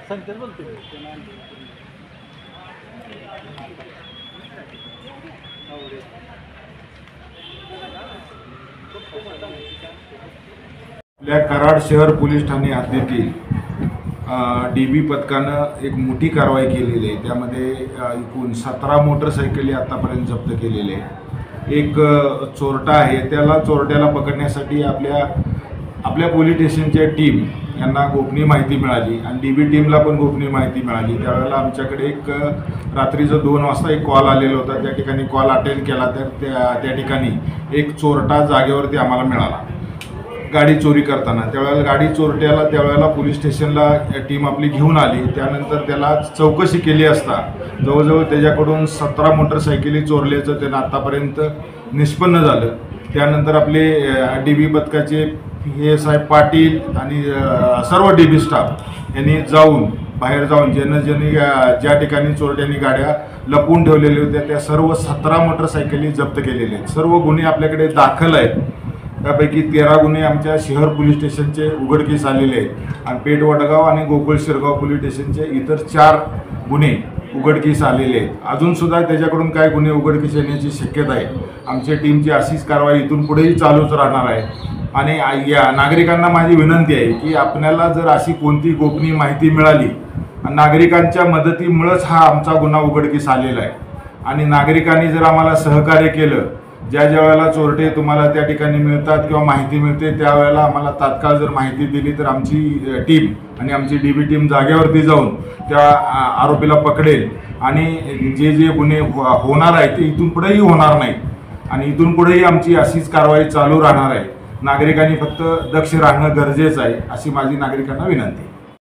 सांगते बोलतो आपल्या कराड शहर पोलीस ठाणे हद्दीतील DB पथकानं एक मोठी कारवाई केलेली आहे। त्यामध्ये एकूण 17 मोटरसायकली आतापर्यंत जप्त केलेले आहे। एक चोरटा आहे, त्याला चोरट्याला पकडण्यासाठी आपल्या पोलीस स्टेशनच्या टीम यांना गोपनीय माहिती मिळाली आणि DB टीमला पण गोपनीय माहिती मिळाली। त्यावेळेला आमच्याकडे एक रात्रीचं 2 वाजता एक कॉल आलेला होता। त्या ठिकाणी कॉल अटेंड केला तर त्या ठिकाणी एक चोरटा जागेवरती आम्हाला मिळाला गाडी चोरी करताना। त्यावेळेला गाडी चोरट्याला त्यावेळेला पोलीस स्टेशनला टीम आपली घेऊन आली। त्यानंतर त्याला चौकशी केली असता जवळजवळ त्याच्याकडून 17 मोटरसायकली चोरल्याचं त्यांना आत्तापर्यंत निष्पन्न झालं। त्यानंतर आपले DB पथकाचे साहेब पाटील आणि सर्व DB स्टाफ यांनी बाहेर जाऊन ज्यांनी ज्या ठिकाणी चोरट्यांनी गाड्या लपवून ठेवलेल्या होत्या त्या सर्व 17 मोटरसायकली जप्त केलेल्या आहेत। सर्व गुन्हे आपल्याकडे दाखल आहेत। त्यापैकी 13 गुन्हे आमच्या शहर पोलीस स्टेशनचे उघडकीस आलेले आहेत आणि पेठ वडगाव आणि गोकुळ शिरगाव पोलीस स्टेशनचे इतर 4 गुन्हे उघडकीस आलेले आहेत। अजूनसुद्धा त्याच्याकडून काय गुन्हे उघडकीस येण्याची शक्यता आहे। आमच्या टीमची अशीच कारवाई इथून पुढेही चालूच राहणार आहे आणि या नागरिकांना माझी विनंती आहे की आपल्याला जर अशी कोणती गोपनीय माहिती मिळाली, नागरिकांच्या मदतीमुळेच हा आमचा गुन्हा उघडकीस आलेला आहे आणि नागरिकांनी जर आम्हाला सहकार्य केलं, ज्या वेळेला चोरटे तुम्हाला त्या ठिकाणी मिळतात किंवा माहिती मिळते त्यावेळेला आम्हाला तात्काळ जर माहिती दिली तर आमची टीम आणि आमची DB टीम जागेवरती जाऊन त्या आरोपीला पकडेल आणि जे गुन्हे होणार आहेत ते इथून पुढेही होणार नाहीत आणि इथून पुढेही आमची अशीच कारवाई चालू राहणार आहे। नागरिकांनी फक्त दक्ष राहणं गरजेचं आहे अशी माझी नागरिकांना विनंती आहे।